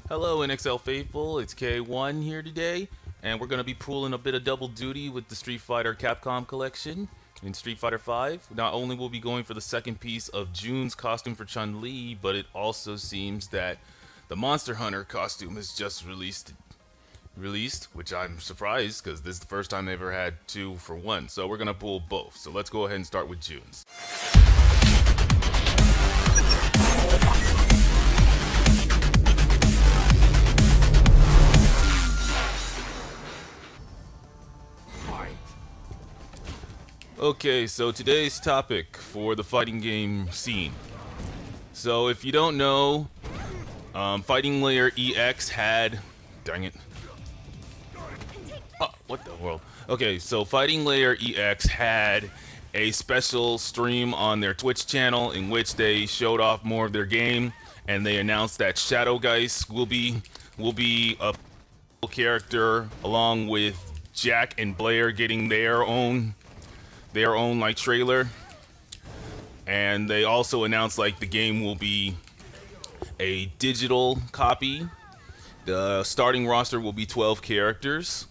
Hello, NXL faithful. It's K1 here today, and we're going to be pulling a bit of double duty with the Street Fighter Capcom collection in Street Fighter V. Not only will we be going for the second piece of June's costume for Chun-Li, but it also seems that the Monster Hunter costume is just released, which I'm surprised because this is the first time they've ever had two for one. So we're going to pull both. So let's go ahead and start with June's. Okay, so today's topic for the fighting game scene. So if you don't know, Fighting Layer EX had... Dang it. Oh, what the world? Okay, so Fighting Layer EX had a special stream on their Twitch channel in which they showed off more of their game, and they announced that Shadow Geist will be a character along with Jack and Blair getting their own like trailer, and they also announced like the game will be a digital copy. The starting roster will be 12 characters,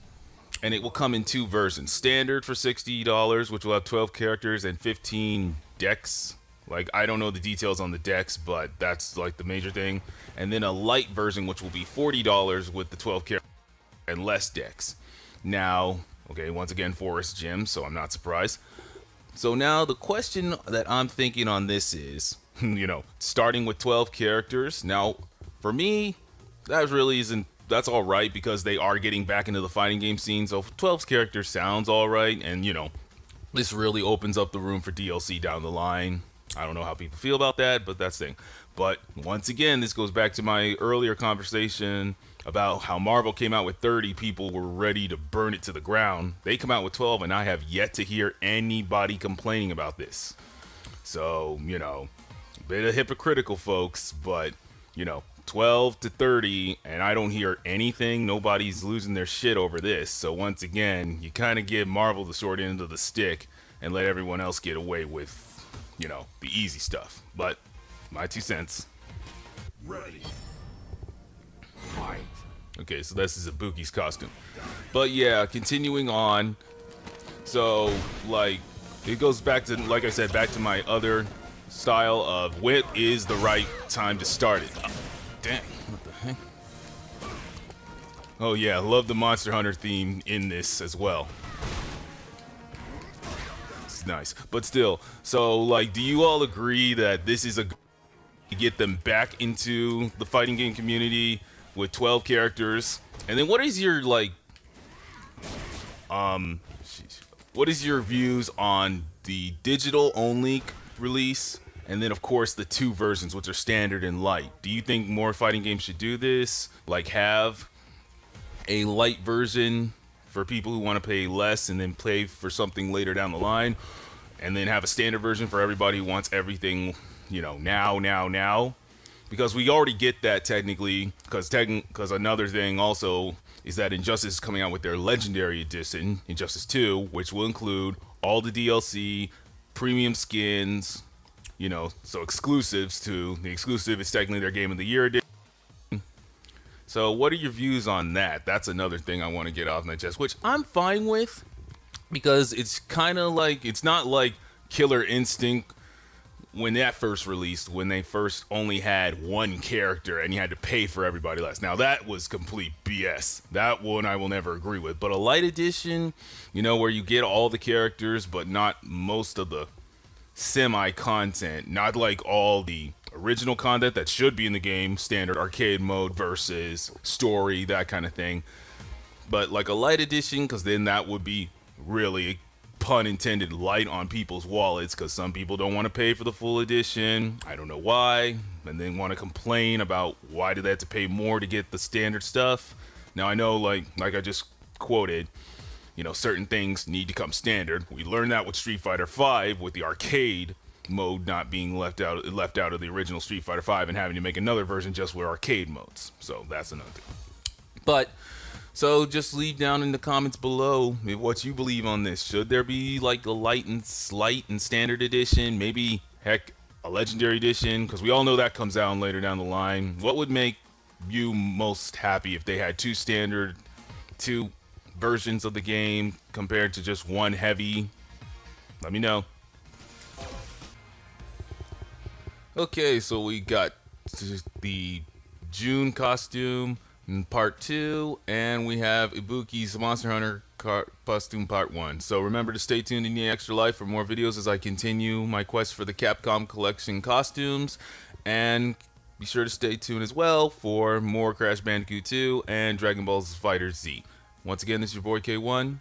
and it will come in two versions: standard for $60, which will have 12 characters and 15 decks. Like, I don't know the details on the decks, but that's like the major thing. And then a light version, which will be $40 with the 12 characters and less decks. Now, okay, once again, Forest Gym, so I'm not surprised. So now the question that I'm thinking on this is, starting with 12 characters. Now, for me, that really isn't, that's all right because they are getting back into the fighting game scene. So 12 characters sounds all right. And, this really opens up the room for DLC down the line. I don't know how people feel about that, but that's the thing. But once again, this goes back to my earlier conversation about how Marvel came out with 30, people were ready to burn it to the ground. They come out with 12, and I have yet to hear anybody complaining about this. So, a bit of hypocritical, folks, but, 12 to 30, and I don't hear anything. Nobody's losing their shit over this. So once again, you kind of give Marvel the short end of the stick and let everyone else get away with, the easy stuff. But my 2 cents. Ready. Fight. Okay, so this is Ibuki's costume. But yeah, continuing on. So, like, it goes back to, like I said, back to my other style of when is the right time to start it. Dang, what the heck? Oh yeah, I love the Monster Hunter theme in this as well. It's nice. But still, so, like, do you all agree that this is to get them back into the fighting game community with 12 characters? And then what is your, like, what is your views on the digital only release, and then of course the two versions, which are standard and light? Do you think more fighting games should do this, like have a light version for people who want to pay less and then play for something later down the line, and then have a standard version for everybody who wants everything, now? Because we already get that technically, because another thing also is that Injustice is coming out with their Legendary Edition, Injustice 2, which will include all the DLC, premium skins, so exclusives to the exclusive is technically their Game of the Year edition. So what are your views on that? That's another thing I want to get off my chest, which I'm fine with, because it's kind of like, it's not like Killer Instinct when that first released, when they first only had one character and you had to pay for everybody else. Now that was complete BS. That one I will never agree with. But a light edition, where you get all the characters but not most of the semi-content, not like all the original content that should be in the game, standard arcade mode versus story, that kind of thing. But like a light edition, because then that would be really, pun intended, light on people's wallets, because some people don't want to pay for the full edition. I don't know why, and then want to complain about why do they have to pay more to get the standard stuff. Now I know, like I just quoted, certain things need to come standard. We learned that with Street Fighter V, with the arcade mode not being left out of the original Street Fighter V and having to make another version just with arcade modes. So that's another thing. But so just leave down in the comments below what you believe on this. Should there be like a light and standard edition? Maybe, heck, a legendary edition? Because we all know that comes out later down the line. What would make you most happy if they had two versions of the game compared to just one heavy? Let me know. Okay, so we got the June costume in part 2, and we have Ibuki's Monster Hunter costume part 1. So remember to stay tuned in the Extra Life for more videos as I continue my quest for the Capcom Collection costumes, and be sure to stay tuned as well for more Crash Bandicoot 2 and Dragon Ball Fighter Z. Once again, this is your boy K1.